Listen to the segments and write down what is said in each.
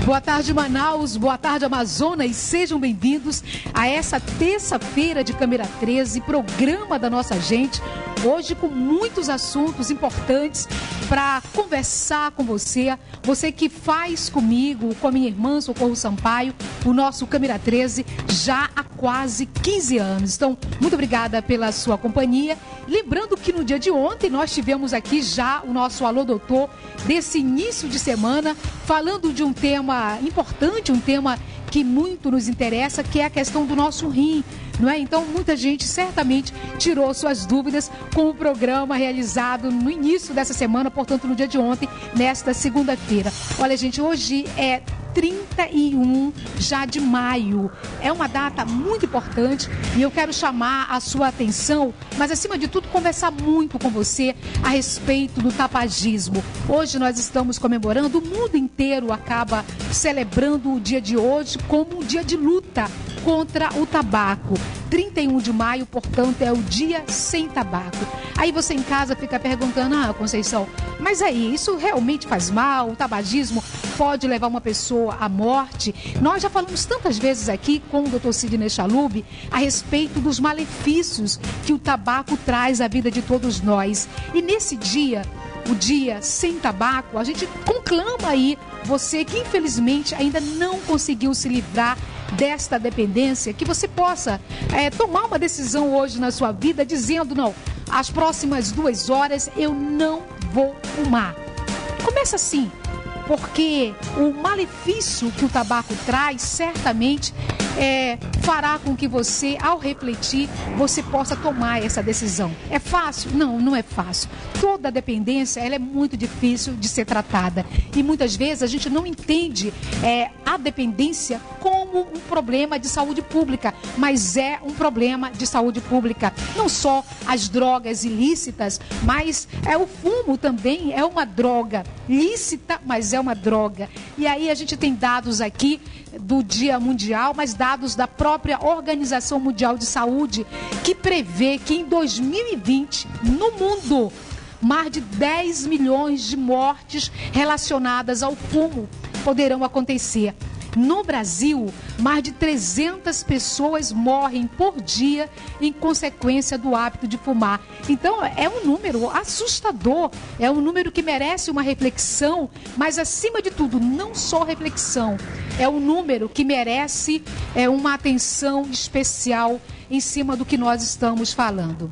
Boa tarde, Manaus. Boa tarde, Amazonas. Sejam bem-vindos a essa terça-feira de Câmera 13, programa da nossa gente. Hoje com muitos assuntos importantes para conversar com você. Você que faz comigo, com a minha irmã Socorro Sampaio, o nosso Câmera 13 já há quase 15 anos. Então, muito obrigada pela sua companhia. Lembrando que no dia de ontem nós tivemos aqui já o nosso Alô Doutor desse início de semana, falando de um tema importante, um tema que muito nos interessa, que é a questão do nosso rim, não é? Então, muita gente certamente tirou suas dúvidas com o programa realizado no início dessa semana, portanto, no dia de ontem, nesta segunda-feira. Olha, gente, hoje é 31 já de maio. É uma data muito importante e eu quero chamar a sua atenção, mas acima de tudo conversar muito com você a respeito do tabagismo. Hoje nós estamos comemorando, o mundo inteiro acaba celebrando o dia de hoje como um dia de luta contra o tabaco. 31 de maio, portanto, é o dia sem tabaco. Aí você em casa fica perguntando, Conceição, mas aí, isso realmente faz mal? O tabagismo pode levar uma pessoa à morte? Nós já falamos tantas vezes aqui com o Dr. Sidney Chalub a respeito dos malefícios que o tabaco traz à vida de todos nós. E nesse dia, o dia sem tabaco, a gente conclama aí você que infelizmente ainda não conseguiu se livrar desta dependência, que você possa tomar uma decisão hoje na sua vida dizendo, não, as próximas 2 horas eu não vou fumar. Começa assim, porque o malefício que o tabaco traz certamente fará com que você, ao refletir, você possa tomar essa decisão. É fácil? Não, não é fácil. Toda dependência, ela é muito difícil de ser tratada. E muitas vezes a gente não entende a dependência como um problema de saúde pública, mas é um problema de saúde pública. Não só as drogas ilícitas, mas o fumo também é uma droga lícita, mas é uma droga. E aí a gente tem dados aqui do Dia Mundial, mas dados da própria Organização Mundial de Saúde, que prevê que em 2020, no mundo, mais de 10 milhões de mortes relacionadas ao fumo poderão acontecer. No Brasil, mais de 300 pessoas morrem por dia em consequência do hábito de fumar. Então, é um número assustador, é um número que merece uma reflexão, mas, acima de tudo, não só reflexão, é um número que merece uma atenção especial em cima do que nós estamos falando.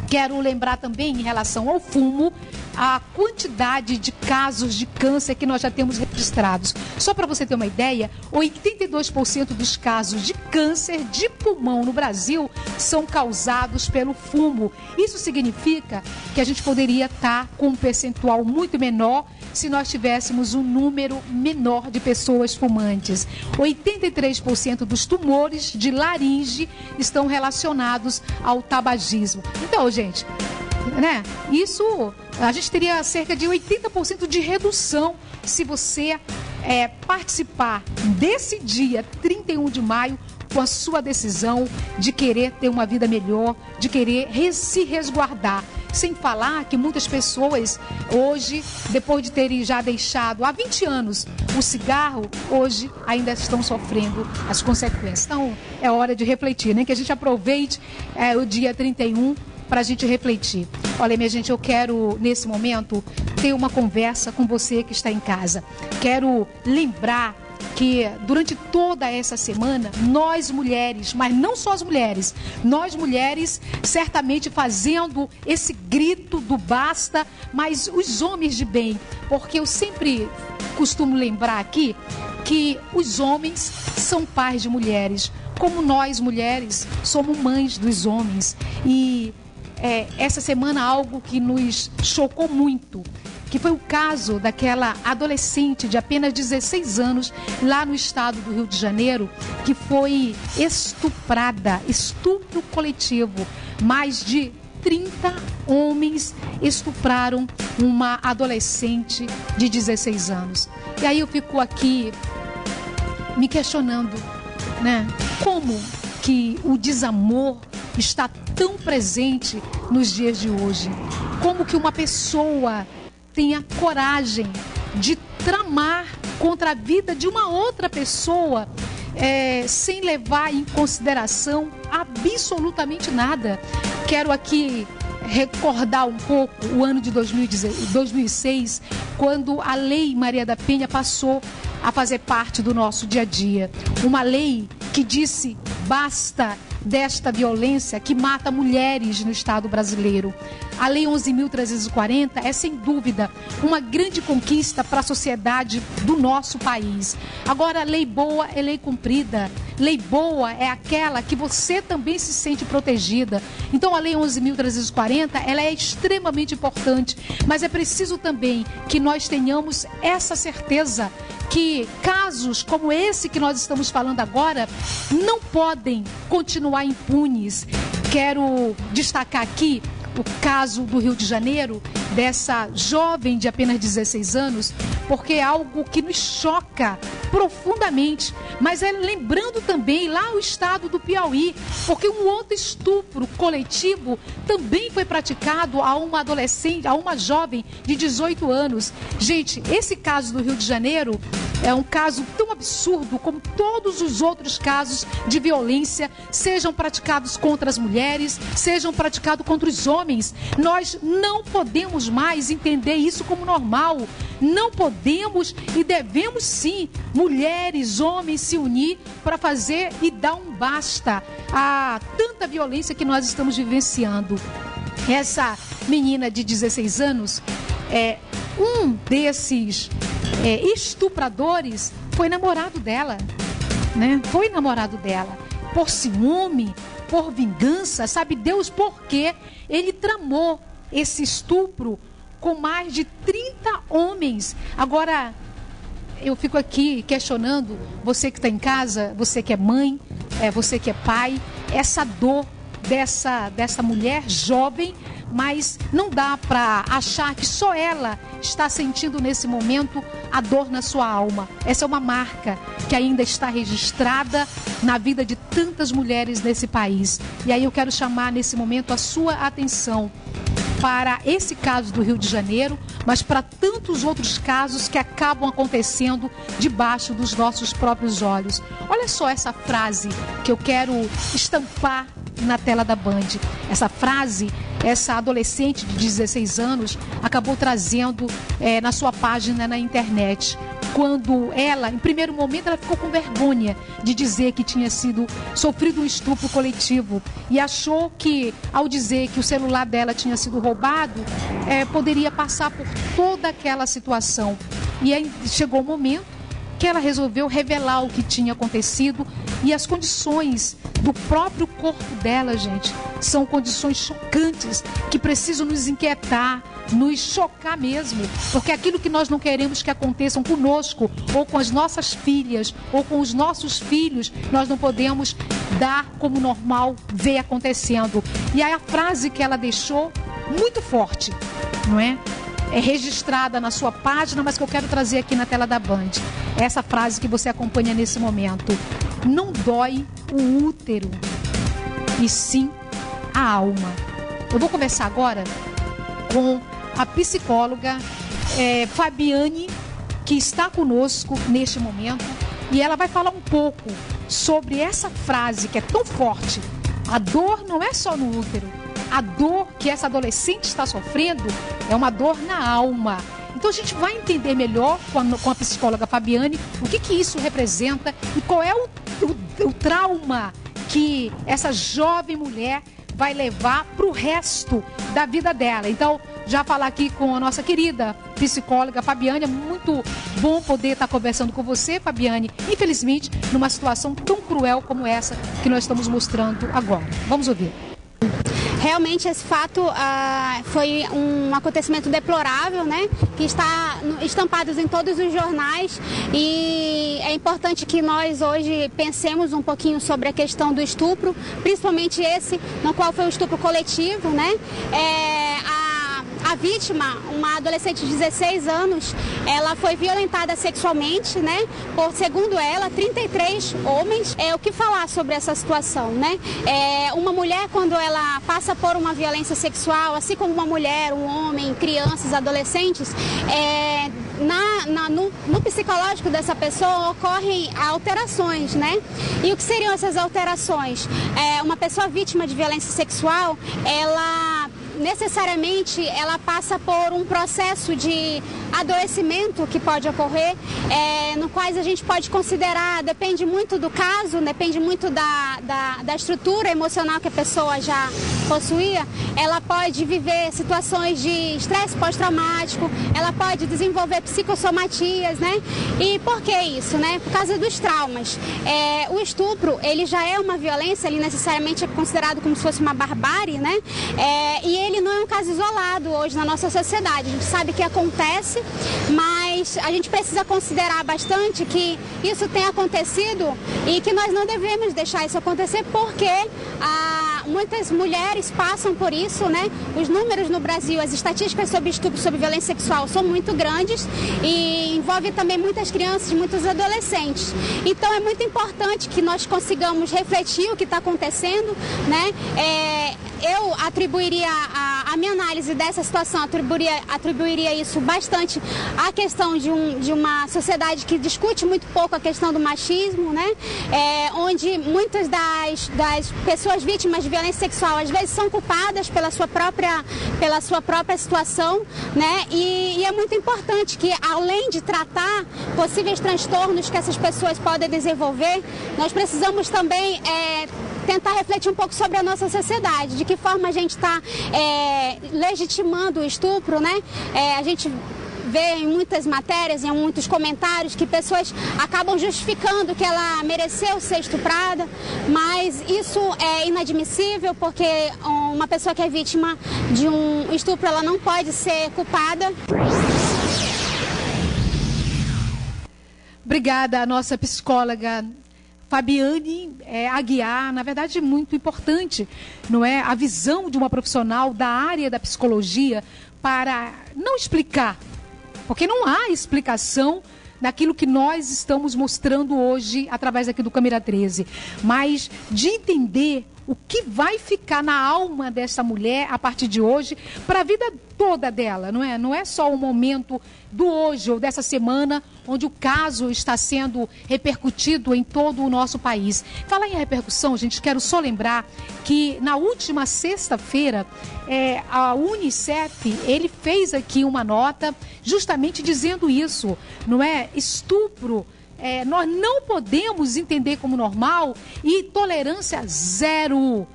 Quero lembrar também, em relação ao fumo, a quantidade de casos de câncer que nós já temos registrados. Só para você ter uma ideia, 82% dos casos de câncer de pulmão no Brasil são causados pelo fumo. Isso significa que a gente poderia estar com um percentual muito menor se nós tivéssemos um número menor de pessoas fumantes. 83% dos tumores de laringe estão relacionados ao tabagismo. Então, gente, isso, a gente teria cerca de 80% de redução se você participar desse dia 31 de maio com a sua decisão de querer ter uma vida melhor, de querer se resguardar. Sem falar que muitas pessoas hoje, depois de terem já deixado há 20 anos o cigarro, hoje ainda estão sofrendo as consequências. Então, é hora de refletir, né? Que a gente aproveite o dia 31 para a gente refletir. Olha, minha gente, eu quero, nesse momento, ter uma conversa com você que está em casa. Quero lembrar que durante toda essa semana, nós mulheres, mas não só as mulheres, nós mulheres certamente fazendo esse grito do basta, mas os homens de bem, porque eu sempre costumo lembrar aqui que os homens são pais de mulheres, como nós mulheres somos mães dos homens. E essa semana algo que nos chocou muito, que foi o caso daquela adolescente de apenas 16 anos, lá no estado do Rio de Janeiro, que foi estuprada, estupro coletivo. Mais de 30 homens estupraram uma adolescente de 16 anos. E aí eu fico aqui me questionando, né? Como que o desamor está tão presente nos dias de hoje? Como que uma pessoa tem a coragem de tramar contra a vida de uma outra pessoa, sem levar em consideração absolutamente nada. Quero aqui recordar um pouco o ano de 2006, quando a Lei Maria da Penha passou a fazer parte do nosso dia a dia. Uma lei que disse basta desta violência que mata mulheres no Estado brasileiro. A Lei 11.340 é, sem dúvida, uma grande conquista para a sociedade do nosso país. Agora, lei boa é lei cumprida. Lei boa é aquela que você também se sente protegida. Então, a Lei 11.340, ela é extremamente importante, mas é preciso também que nós tenhamos essa certeza que casos como esse que nós estamos falando agora não podem continuar impunes. Quero destacar aqui o caso do Rio de Janeiro, dessa jovem de apenas 16 anos, porque é algo que nos choca profundamente, mas lembrando também lá o estado do Piauí, porque um outro estupro coletivo também foi praticado a uma adolescente, a uma jovem de 18 anos. Gente, esse caso do Rio de Janeiro é um caso tão absurdo como todos os outros casos de violência, sejam praticados contra as mulheres, sejam praticados contra os homens. Nós não podemos mais entender isso como normal. Não podemos e devemos sim, mulheres, homens, se unir para fazer e dar um basta a tanta violência que nós estamos vivenciando. Essa menina de 16 anos, um desses estupradores foi namorado dela, né? Foi namorado dela. Por ciúme, por vingança, sabe Deus por quê? Ele tramou esse estupro com mais de 30 homens. Agora, eu fico aqui questionando, você que está em casa, você que é mãe, você que é pai, essa dor dessa mulher jovem, mas não dá para achar que só ela está sentindo nesse momento a dor na sua alma. Essa é uma marca que ainda está registrada na vida de tantas mulheres nesse país. E aí eu quero chamar nesse momento a sua atenção para esse caso do Rio de Janeiro, mas para tantos outros casos que acabam acontecendo debaixo dos nossos próprios olhos. Olha só essa frase que eu quero estampar na tela da Band. Essa frase, essa adolescente de 16 anos acabou trazendo na sua página na internet. Quando ela, em primeiro momento, ela ficou com vergonha de dizer que tinha sofrido um estupro coletivo e achou que, ao dizer que o celular dela tinha sido roubado, poderia passar por toda aquela situação. E aí chegou o momento que ela resolveu revelar o que tinha acontecido e as condições do próprio corpo dela, gente, são condições chocantes que precisam nos inquietar, nos chocar mesmo, porque aquilo que nós não queremos que aconteçam conosco, ou com as nossas filhas, ou com os nossos filhos, nós não podemos dar como normal ver acontecendo. E aí a frase que ela deixou, muito forte, não é? É registrada na sua página, mas que eu quero trazer aqui na tela da Band. Essa frase que você acompanha nesse momento. Não dói o útero, e sim a alma. Eu vou conversar agora com a psicóloga Fabiane, que está conosco neste momento, e ela vai falar um pouco sobre essa frase que é tão forte. A dor não é só no útero. A dor que essa adolescente está sofrendo é uma dor na alma. Então a gente vai entender melhor com a psicóloga Fabiane o que isso representa e qual é o trauma que essa jovem mulher vai levar para o resto da vida dela. Então, já falar aqui com a nossa querida psicóloga Fabiane, é muito bom poder estar conversando com você, Fabiane, infelizmente, numa situação tão cruel como essa que nós estamos mostrando agora. Vamos ouvir. Realmente esse fato foi um acontecimento deplorável, né? Que está estampado em todos os jornais, e é importante que nós hoje pensemos um pouquinho sobre a questão do estupro, principalmente esse, no qual foi o estupro coletivo, né? A vítima, uma adolescente de 16 anos, ela foi violentada sexualmente, né? Por, segundo ela, 33 homens. O que falar sobre essa situação, né? Uma mulher, quando ela passa por uma violência sexual, assim como uma mulher, um homem, crianças, adolescentes, no psicológico dessa pessoa ocorrem alterações, né? E o que seriam essas alterações? Uma pessoa vítima de violência sexual, ela necessariamente ela passa por um processo de adoecimento que pode ocorrer, no quais a gente pode considerar, depende muito do caso, depende muito da estrutura emocional que a pessoa já possuía, ela pode viver situações de estresse pós-traumático, ela pode desenvolver psicossomatias, né? E por que isso, né? Por causa dos traumas. O estupro, ele já é uma violência, ele necessariamente é considerado como se fosse uma barbárie, né? E ele não é um caso isolado hoje na nossa sociedade. A gente sabe que acontece, mas a gente precisa considerar bastante que isso tem acontecido e que nós não devemos deixar isso acontecer porque muitas mulheres passam por isso, né? Os números no Brasil, as estatísticas sobre estupro, sobre violência sexual são muito grandes e envolve também muitas crianças, muitos adolescentes. Então é muito importante que nós consigamos refletir o que está acontecendo, né? Eu atribuiria a minha análise dessa situação, atribuiria isso bastante à questão de uma sociedade que discute muito pouco a questão do machismo, né? Onde muitas das pessoas vítimas de violência sexual às vezes são culpadas pela sua própria situação, né? E é muito importante que, além de tratar possíveis transtornos que essas pessoas podem desenvolver, nós precisamos também tentar refletir um pouco sobre a nossa sociedade, de que forma a gente está legitimando o estupro, né? A gente vê em muitas matérias, em muitos comentários, que pessoas acabam justificando que ela mereceu ser estuprada, mas isso é inadmissível, porque uma pessoa que é vítima de um estupro, ela não pode ser culpada. Obrigada, a nossa psicóloga Fabiane Aguiar. Na verdade, muito importante, não é, a visão de uma profissional da área da psicologia para não explicar, porque não há explicação naquilo que nós estamos mostrando hoje através aqui do Câmera 13, mas de entender o que vai ficar na alma dessa mulher a partir de hoje para a vida toda dela, não é? Não é só o momento do hoje ou dessa semana onde o caso está sendo repercutido em todo o nosso país. Falar em repercussão, gente, quero só lembrar que na última sexta-feira a Unicef, ele fez aqui uma nota justamente dizendo isso, não é? Estupro, nós não podemos entender como normal e tolerância zero.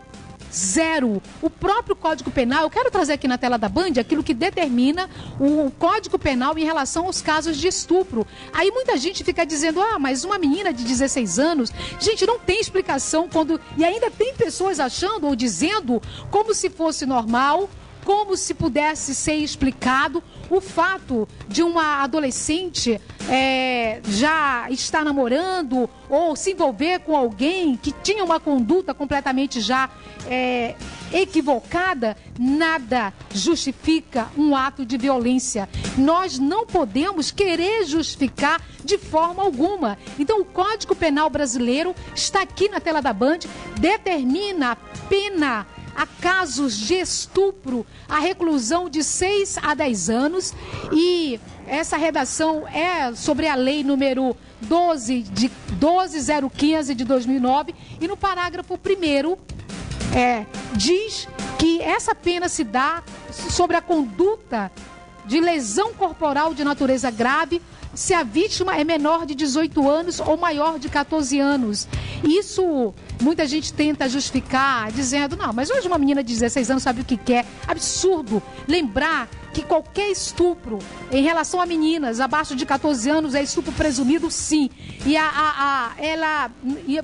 Zero. O próprio Código Penal, eu quero trazer aqui na tela da Band aquilo que determina o Código Penal em relação aos casos de estupro. Aí muita gente fica dizendo, mas uma menina de 16 anos, gente, não tem explicação quando... E ainda tem pessoas achando ou dizendo como se fosse normal, como se pudesse ser explicado o fato de uma adolescente já estar namorando ou se envolver com alguém que tinha uma conduta completamente já equivocada. Nada justifica um ato de violência. Nós não podemos querer justificar de forma alguma. Então o Código Penal brasileiro está aqui na tela da Band, determina a pena a casos de estupro, a reclusão de 6 a 10 anos, e essa redação é sobre a lei número 12015 de 2009, e no parágrafo 1º diz que essa pena se dá sobre a conduta de lesão corporal de natureza grave se a vítima é menor de 18 anos ou maior de 14 anos. Isso muita gente tenta justificar dizendo, não, mas hoje uma menina de 16 anos sabe o que quer. Absurdo. Lembrar que qualquer estupro em relação a meninas abaixo de 14 anos é estupro presumido, sim. E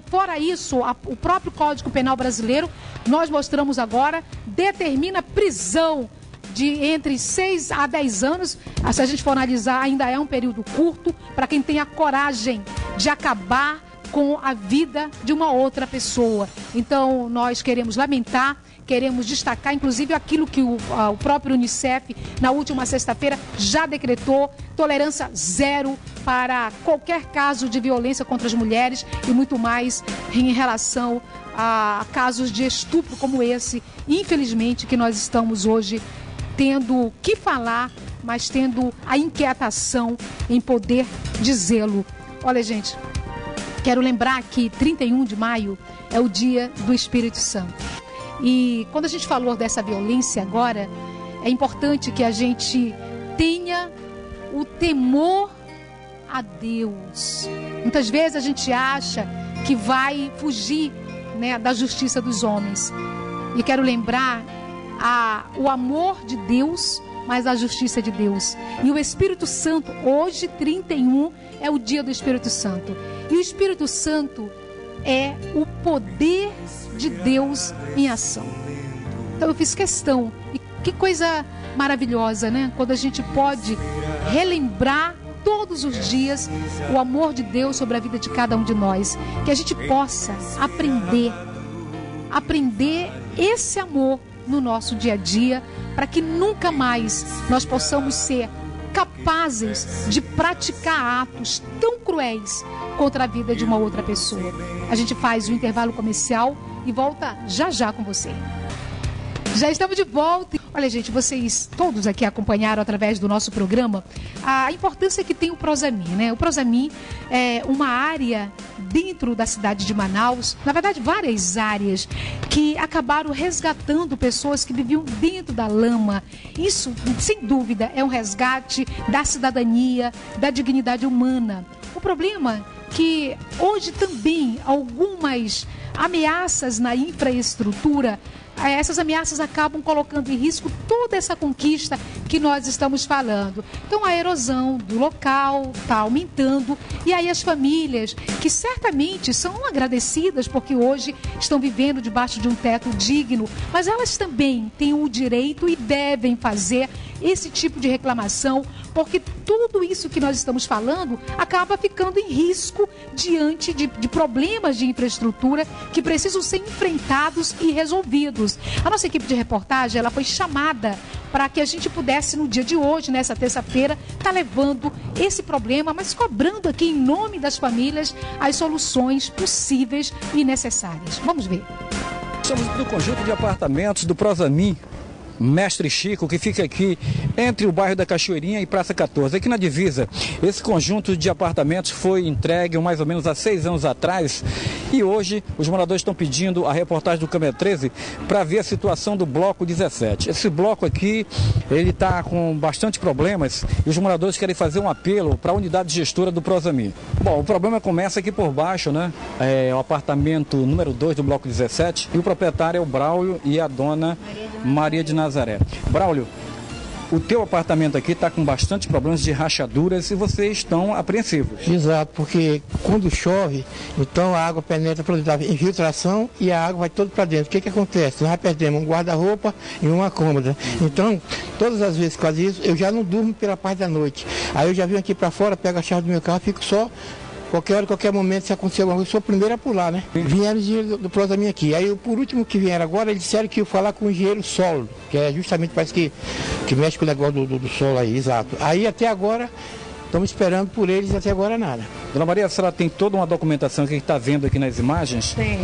fora isso, o próprio Código Penal brasileiro, nós mostramos agora, determina prisão de entre 6 a 10 anos, se a gente for analisar, ainda é um período curto para quem tem a coragem de acabar com a vida de uma outra pessoa. Então, nós queremos lamentar, queremos destacar, inclusive, aquilo que o próprio Unicef, na última sexta-feira, já decretou: tolerância zero para qualquer caso de violência contra as mulheres e muito mais em relação a casos de estupro como esse, infelizmente, que nós estamos hoje tendo que falar mas tendo a inquietação em poder dizê-lo. Olha, gente, quero lembrar que 31 de maio é o dia do Espírito Santo. E quando a gente falou dessa violência agora, é importante que a gente tenha o temor a Deus. Muitas vezes a gente acha que vai fugir, né, da justiça dos homens. E quero lembrar o amor de Deus, mas a justiça de Deus. E o Espírito Santo, hoje 31 é o dia do Espírito Santo. E o Espírito Santo é o poder de Deus em ação. Então eu fiz questão. E que coisa maravilhosa, né? Quando a gente pode relembrar todos os dias o amor de Deus sobre a vida de cada um de nós. Que a gente possa aprender esse amor no nosso dia a dia, para que nunca mais nós possamos ser capazes de praticar atos tão cruéis contra a vida de uma outra pessoa. A gente faz o intervalo comercial e volta já já com você. Já estamos de volta. Olha, gente, vocês todos aqui acompanharam através do nosso programa a importância que tem o Prosamin, né? O Prosamin é uma área dentro da cidade de Manaus, na verdade várias áreas que acabaram resgatando pessoas que viviam dentro da lama. Isso, sem dúvida, é um resgate da cidadania, da dignidade humana. O problema é que hoje também algumas ameaças na infraestrutura, essas ameaças acabam colocando em risco toda essa conquista que nós estamos falando. Então a erosão do local está aumentando e aí as famílias que certamente são agradecidas porque hoje estão vivendo debaixo de um teto digno, mas elas também têm o direito e devem fazer esse tipo de reclamação, porque tudo isso que nós estamos falando acaba ficando em risco diante de problemas de infraestrutura que precisam ser enfrentados e resolvidos. A nossa equipe de reportagem, ela foi chamada para que a gente pudesse, no dia de hoje, nessa terça-feira, estar levando esse problema, mas cobrando aqui, em nome das famílias, as soluções possíveis e necessárias. Vamos ver. Estamos no conjunto de apartamentos do Prosamin Mestre Chico, que fica aqui entre o bairro da Cachoeirinha e Praça 14, aqui na divisa. Esse conjunto de apartamentos foi entregue mais ou menos há 6 anos atrás e hoje os moradores estão pedindo a reportagem do Câmera 13 para ver a situação do bloco 17. Esse bloco aqui, ele está com bastante problemas e os moradores querem fazer um apelo para a unidade gestora do Prosamin. Bom, o problema começa aqui por baixo, né? É o apartamento número 2 do bloco 17 e o proprietário é o Braulio e a dona Maria de Nazaré. Braulio, o teu apartamento aqui está com bastante problemas de rachaduras e vocês estão apreensivos. Exato, porque quando chove, então a água penetra por dentro da infiltração e a água vai toda para dentro. O que acontece? Nós já perdemos um guarda-roupa e uma cômoda. Então, todas as vezes que faz isso, eu já não durmo pela parte da noite. Aí eu já venho aqui para fora, pego a chave do meu carro, fico só. Qualquer hora, qualquer momento, se acontecer alguma coisa, eu sou o primeiro a pular, né? Vieram os engenheiros do Prosamin aqui. Aí, por último que vieram agora, eles disseram que iam falar com o engenheiro solo, que é justamente, parece que mexe com o negócio do solo aí, exato. Aí, até agora, estamos esperando por eles, até agora nada. Dona Maria, a senhora tem toda uma documentação que a gente está vendo aqui nas imagens? Tem.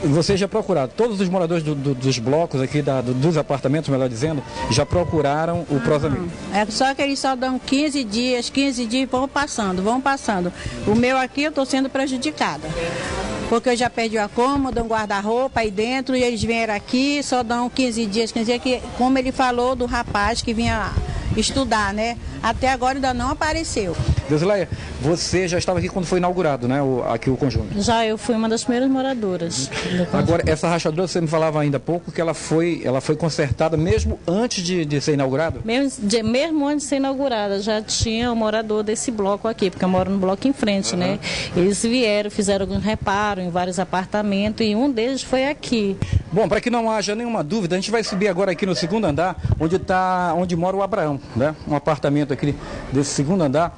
Vocês já procuraram, todos os moradores dos blocos aqui, dos apartamentos, melhor dizendo, já procuraram o Prosamin? É só que eles só dão 15 dias, vão passando. O meu aqui eu estou sendo prejudicada. Porque eu já perdi a cômoda, um guarda-roupa aí dentro, e eles vieram aqui, só dão 15 dias, que, como ele falou do rapaz que vinha estudar, né? Até agora ainda não apareceu. Deusileia, você já estava aqui quando foi inaugurado, né? Aqui o conjunto. Já, eu fui uma das primeiras moradoras. Agora, essa rachadura, você me falava ainda há pouco que ela foi consertada mesmo antes de ser inaugurado? Mesmo antes de ser inaugurada, já tinha um morador desse bloco aqui, porque eu moro no bloco em frente, né? Eles vieram, fizeram alguns reparos em vários apartamentos e um deles foi aqui. Bom, para que não haja nenhuma dúvida, a gente vai subir agora aqui no segundo andar, onde mora o Abraão, né? Um apartamento aqui desse segundo andar,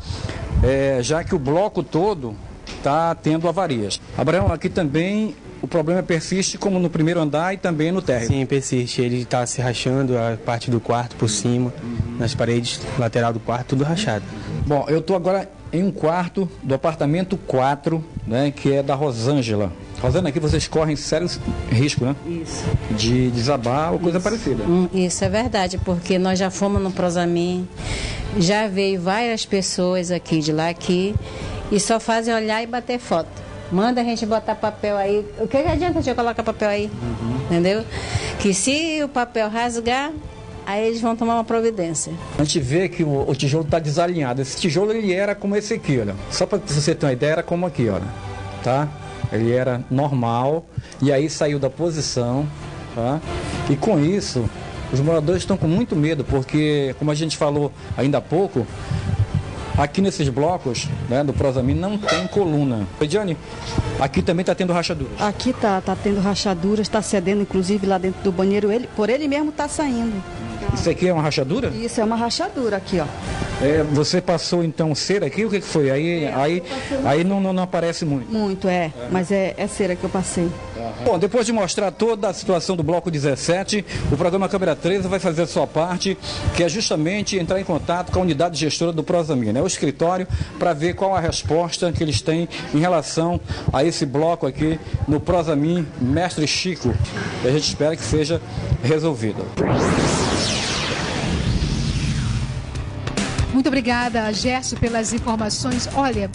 já que o bloco todo está tendo avarias. Abraão, aqui também o problema persiste como no primeiro andar e também no térreo. Sim, persiste. Ele está se rachando a parte do quarto por cima, nas paredes lateral do quarto, tudo rachado. Bom, eu estou agora em um quarto do apartamento 4, né, que é da Rosângela. Rosana, aqui vocês correm sérios risco, né? Isso. De desabar ou coisa parecida. Isso é verdade, porque nós já fomos no Prosamin, Já veio várias pessoas aqui de lá aqui e só fazem olhar e bater foto. Manda a gente botar papel aí. O que adianta a gente colocar papel aí? Entendeu? Que se o papel rasgar, aí eles vão tomar uma providência. A gente vê que o tijolo está desalinhado. Esse tijolo ele era como esse aqui, olha. Só para você ter uma ideia, era como aqui, olha. Tá? Ele era normal e aí saiu da posição, tá? E com isso, os moradores estão com muito medo, porque, como a gente falou ainda há pouco, aqui nesses blocos, né, do Prosamin não tem coluna. Ediane, aqui também está tendo rachaduras. Aqui tá tendo rachaduras, está cedendo, inclusive lá dentro do banheiro, por ele mesmo está saindo. Isso aqui é uma rachadura? Isso é uma rachadura aqui, ó. Você passou então cera aqui? O que foi? Aí não aparece muito. Muito, mas é cera que eu passei. Bom, depois de mostrar toda a situação do Bloco 17, o programa Câmera 13 vai fazer a sua parte, que é justamente entrar em contato com a unidade gestora do Prosamin, né, o escritório, para ver qual a resposta que eles têm em relação a esse bloco aqui no Prosamin Mestre Chico. E a gente espera que seja resolvido. Muito obrigada, Gerson, pelas informações. Olha,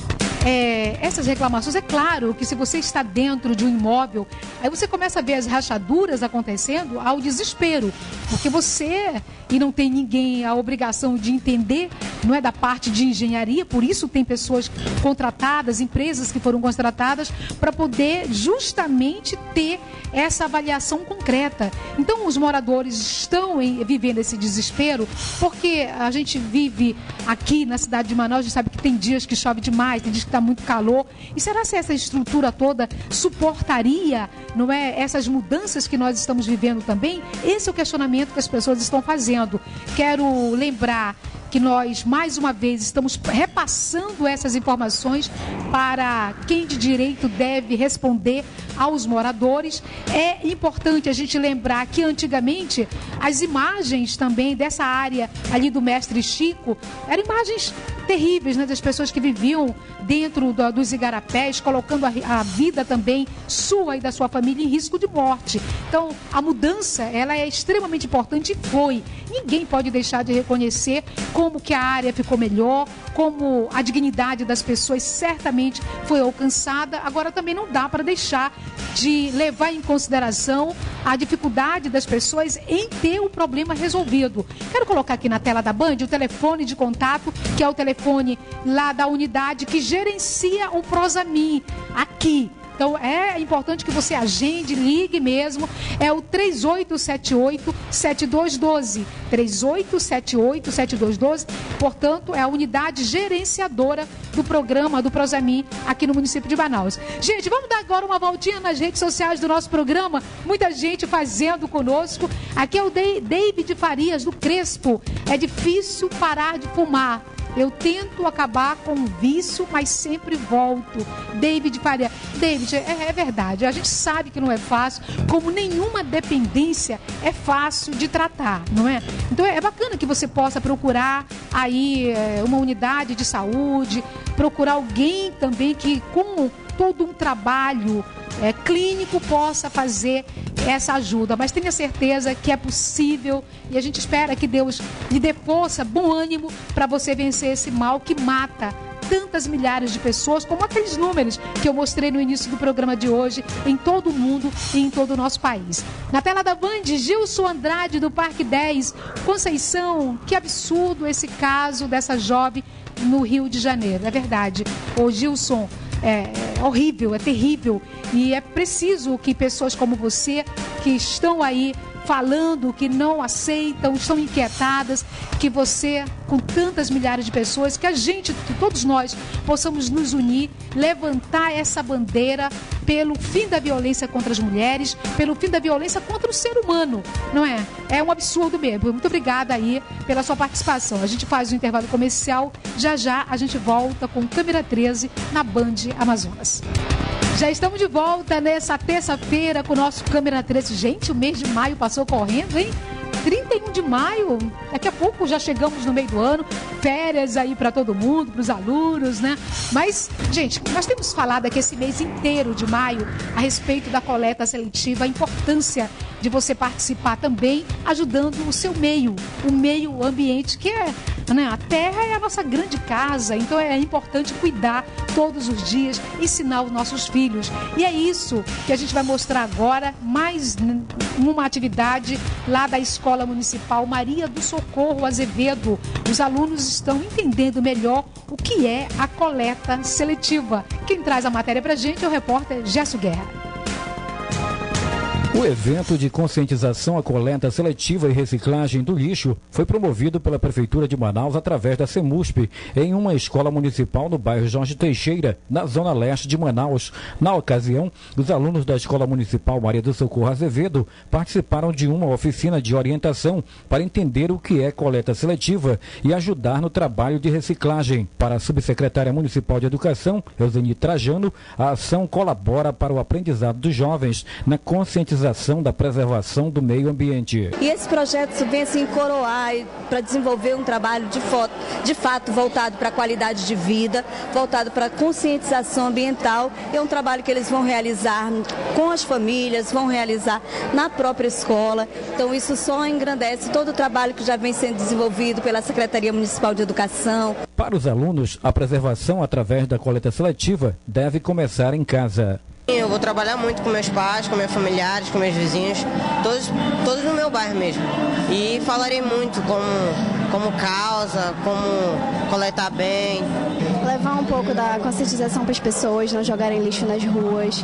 essas reclamações, é claro que se você está dentro de um imóvel, aí você começa a ver as rachaduras acontecendo ao desespero, porque você, e não tem ninguém a obrigação de entender, não é da parte de engenharia, por isso tem pessoas contratadas, empresas que foram contratadas para poder justamente ter essa avaliação concreta. Então os moradores estão vivendo esse desespero, porque a gente vive aqui na cidade de Manaus, a gente sabe que tem dias que chove demais, tem dias que está muito calor. E será que essa estrutura toda suportaria, não é, essas mudanças que nós estamos vivendo também? Esse é o questionamento que as pessoas estão fazendo. Quero lembrar que nós, mais uma vez, estamos repassando essas informações para quem de direito deve responder aos moradores. É importante a gente lembrar que antigamente as imagens também dessa área ali do Mestre Chico eram imagens terríveis, né, das pessoas que viviam dentro dos igarapés, colocando a vida também sua e da sua família em risco de morte. Então, a mudança, ela é extremamente importante e foi. Ninguém pode deixar de reconhecer como que a área ficou melhor, como a dignidade das pessoas certamente foi alcançada. Agora também não dá para deixar de levar em consideração a dificuldade das pessoas em ter o problema resolvido. Quero colocar aqui na tela da Band o telefone de contato, que é o telefone lá da unidade que gerencia o Prosamin aqui. Então é importante que você agende, ligue mesmo, é o 3878-7212, 3878-7212, portanto é a unidade gerenciadora do programa do Prosamin aqui no município de Manaus. Gente, vamos dar agora uma voltinha nas redes sociais do nosso programa, muita gente fazendo conosco. Aqui é o David Farias do Crespo, é difícil parar de fumar. Eu tento acabar com o vício, mas sempre volto. David Faria. David, é verdade. A gente sabe que não é fácil, como nenhuma dependência é fácil de tratar, não é? Então é bacana que você possa procurar aí uma unidade de saúde, procurar alguém também que com todo um trabalho clínico possa fazer essa ajuda, mas tenha certeza que é possível e a gente espera que Deus lhe dê força, bom ânimo para você vencer esse mal que mata tantas milhares de pessoas, como aqueles números que eu mostrei no início do programa de hoje, em todo o mundo e em todo o nosso país. Na tela da Band, Gilson Andrade do Parque 10, Conceição, que absurdo esse caso dessa jovem no Rio de Janeiro, é verdade. Ô Gilson, é horrível, é terrível e é preciso que pessoas como você, que estão aí falando, que não aceitam, estão inquietadas, que você, com tantas milhares de pessoas, que a gente, que todos nós possamos nos unir, levantar essa bandeira pelo fim da violência contra as mulheres, pelo fim da violência contra o ser humano, não é? É um absurdo mesmo. Muito obrigada aí pela sua participação. A gente faz um intervalo comercial, já a gente volta com Câmera 13 na Band Amazonas. Já estamos de volta nessa terça-feira com o nosso Câmera 13. Gente, o mês de maio passou correndo, hein? 31 de maio, daqui a pouco já chegamos no meio do ano, férias aí para todo mundo, para os alunos, né? Mas, gente, nós temos falado aqui esse mês inteiro de maio a respeito da coleta seletiva, a importância de você participar também, ajudando o seu meio, o meio ambiente, que é, né, a terra é a nossa grande casa, então é importante cuidar todos os dias, ensinar os nossos filhos. E é isso que a gente vai mostrar agora, mais uma atividade lá da Escola Municipal Maria do Socorro Azevedo. Os alunos estão entendendo melhor o que é a coleta seletiva. Quem traz a matéria pra gente é o repórter Gerson Guerra. O evento de conscientização à coleta seletiva e reciclagem do lixo foi promovido pela Prefeitura de Manaus através da CEMUSP em uma escola municipal no bairro Jorge Teixeira, na zona leste de Manaus. Na ocasião, os alunos da Escola Municipal Maria do Socorro Azevedo participaram de uma oficina de orientação para entender o que é coleta seletiva e ajudar no trabalho de reciclagem. Para a subsecretária municipal de Educação, Euseni Trajano, a ação colabora para o aprendizado dos jovens na conscientização da preservação do meio ambiente. E esse projeto vem assim coroar para desenvolver um trabalho de fato voltado para a qualidade de vida, voltado para a conscientização ambiental. É um trabalho que eles vão realizar com as famílias, vão realizar na própria escola. Então isso só engrandece todo o trabalho que já vem sendo desenvolvido pela Secretaria Municipal de Educação. Para os alunos, a preservação através da coleta seletiva deve começar em casa. Eu vou trabalhar muito com meus pais, com meus familiares, com meus vizinhos, todos no meu bairro mesmo. E falarei muito como causa, como coletar bem. Levar um pouco da conscientização para as pessoas, não jogarem lixo nas ruas.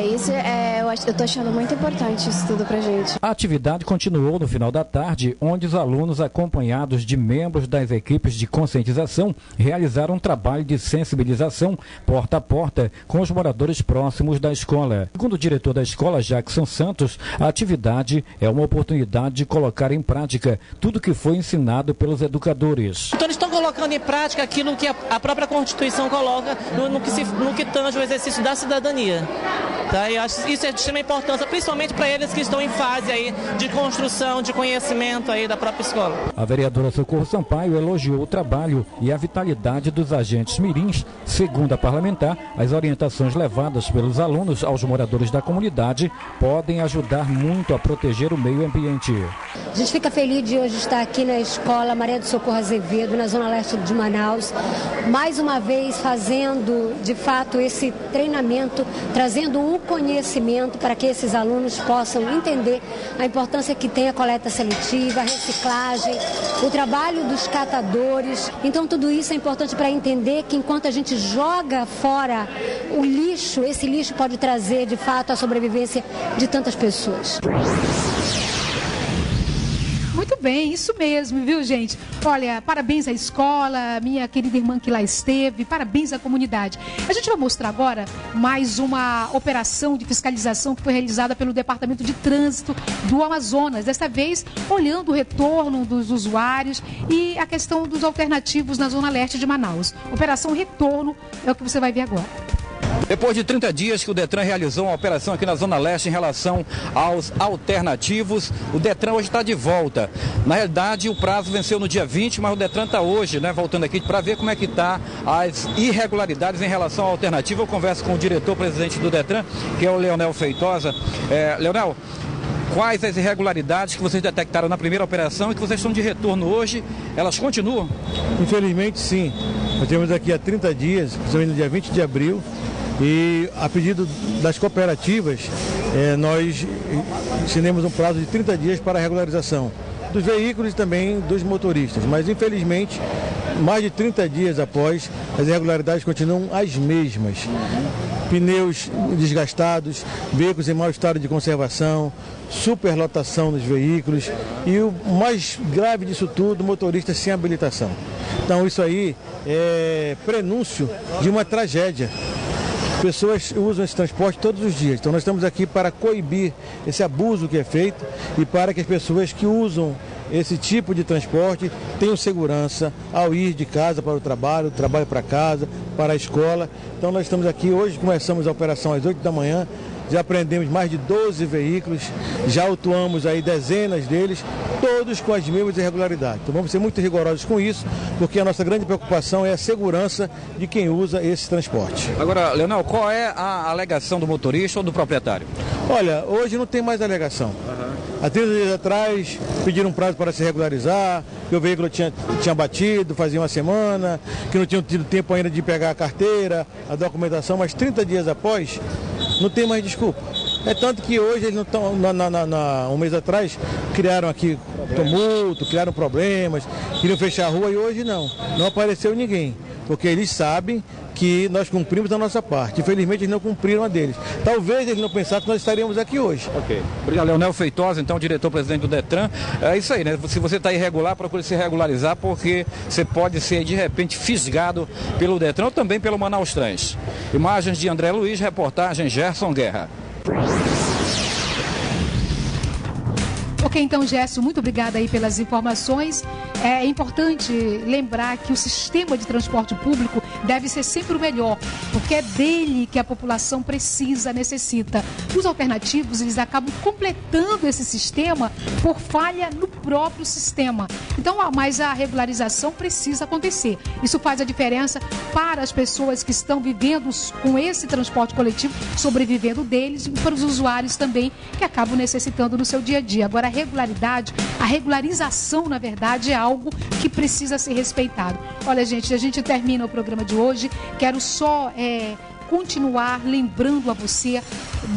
Eu estou achando muito importante isso tudo para a gente. A atividade continuou no final da tarde, onde os alunos, acompanhados de membros das equipes de conscientização, realizaram um trabalho de sensibilização porta a porta com os moradores próximos da escola. Segundo o diretor da escola, Jackson Santos, a atividade é uma oportunidade de colocar em prática tudo que foi ensinado pelos educadores. Então eles estão colocando em prática aquilo que a própria Constituição coloca no que tange o exercício da cidadania. Tá? E acho isso é de extrema importância, principalmente para eles que estão em fase aí de construção, de conhecimento aí da própria escola. A vereadora Socorro Sampaio elogiou o trabalho e a vitalidade dos agentes mirins. Segundo a parlamentar, as orientações levadas pelos alunos aos moradores da comunidade podem ajudar muito a proteger o meio ambiente. A gente fica feliz de hoje estar aqui na Escola Maria do Socorro Azevedo, na zona leste de Manaus, mais uma vez fazendo de fato esse treinamento, trazendo um conhecimento para que esses alunos possam entender a importância que tem a coleta seletiva, a reciclagem, o trabalho dos catadores. Então tudo isso é importante para entender que enquanto a gente joga fora o lixo, esse lixo pode trazer de fato a sobrevivência de tantas pessoas. Muito bem, isso mesmo, viu, gente? Olha, parabéns à escola, minha querida irmã que lá esteve, parabéns à comunidade. A gente vai mostrar agora mais uma operação de fiscalização que foi realizada pelo Departamento de Trânsito do Amazonas. Desta vez, olhando o retorno dos usuários e a questão dos alternativos na zona leste de Manaus. Operação Retorno é o que você vai ver agora. Depois de 30 dias que o Detran realizou uma operação aqui na Zona Leste em relação aos alternativos, o Detran hoje está de volta. Na realidade, o prazo venceu no dia 20, mas o Detran está hoje, né, voltando aqui para ver como é que está as irregularidades em relação ao alternativo. Eu converso com o diretor-presidente do Detran, que é o Leonel Feitosa. Leonel, quais as irregularidades que vocês detectaram na primeira operação e que vocês estão de retorno hoje? Elas continuam? Infelizmente, sim. Nós temos aqui há 30 dias, principalmente no dia 20 de abril, e a pedido das cooperativas, nós estendemos um prazo de 30 dias para a regularização dos veículos e também dos motoristas. Mas, infelizmente, mais de 30 dias após, as irregularidades continuam as mesmas. Pneus desgastados, veículos em mau estado de conservação, superlotação dos veículos e o mais grave disso tudo, motoristas sem habilitação. Então isso aí é prenúncio de uma tragédia. Pessoas usam esse transporte todos os dias. Então nós estamos aqui para coibir esse abuso que é feito e para que as pessoas que usam esse tipo de transporte tenham segurança ao ir de casa para o trabalho, do trabalho para casa, para a escola. Então nós estamos aqui, hoje começamos a operação às 8 da manhã, já apreendemos mais de 12 veículos, já autuamos aí dezenas deles, todos com as mesmas irregularidades. Então vamos ser muito rigorosos com isso, porque a nossa grande preocupação é a segurança de quem usa esse transporte. Agora, Leonel, qual é a alegação do motorista ou do proprietário? Olha, hoje não tem mais alegação. há 30 dias atrás pediram um prazo para se regularizar, que o veículo tinha batido, fazia uma semana, que não tinham tido tempo ainda de pegar a carteira, a documentação, mas 30 dias após, não tem mais desculpa. É tanto que hoje eles não estão, um mês atrás, criaram aqui tumulto, criaram problemas, queriam fechar a rua e hoje não apareceu ninguém, porque eles sabem que nós cumprimos a nossa parte. Infelizmente eles não cumpriram a deles. Talvez eles não pensassem que nós estaríamos aqui hoje. Ok. Obrigado, Leonel Feitosa, então, diretor-presidente do Detran. É isso aí, né? Se você está irregular, procure se regularizar, porque você pode ser, de repente, fisgado pelo Detran ou também pelo Manaus Trans. Imagens de André Luiz, reportagem Gerson Guerra. Ok, então, Gerson, muito obrigada aí pelas informações. É importante lembrar que o sistema de transporte público deve ser sempre o melhor, porque é dele que a população precisa, necessita. Os alternativos, eles acabam completando esse sistema por falha no próprio sistema. Então, mas a regularização precisa acontecer. Isso faz a diferença para as pessoas que estão vivendo com esse transporte coletivo, sobrevivendo deles, e para os usuários também, que acabam necessitando no seu dia a dia. Agora, a regularização, na verdade, é algo que precisa ser respeitado. Olha, gente, a gente termina o programa de hoje. Quero só continuar lembrando a você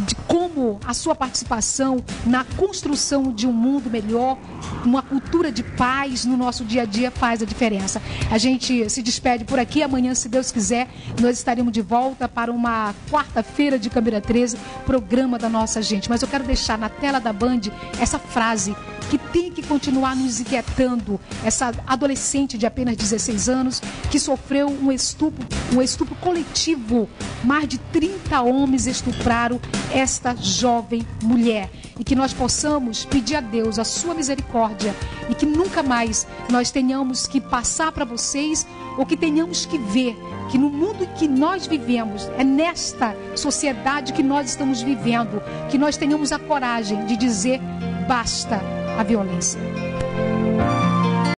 de como a sua participação na construção de um mundo melhor, uma cultura de paz no nosso dia a dia faz a diferença. A gente se despede por aqui. Amanhã, se Deus quiser, nós estaremos de volta para uma quarta-feira de Câmera 13, programa da nossa gente. Mas eu quero deixar na tela da Band essa frase que tem que continuar nos inquietando. Essa adolescente de apenas 16 anos que sofreu um estupro coletivo. Mais de 30 homens estupraram esta jovem mulher. E que nós possamos pedir a Deus a sua misericórdia e que nunca mais nós tenhamos que passar para vocês ou que tenhamos que ver que no mundo em que nós vivemos, é nesta sociedade que nós estamos vivendo, que nós tenhamos a coragem de dizer basta a violência.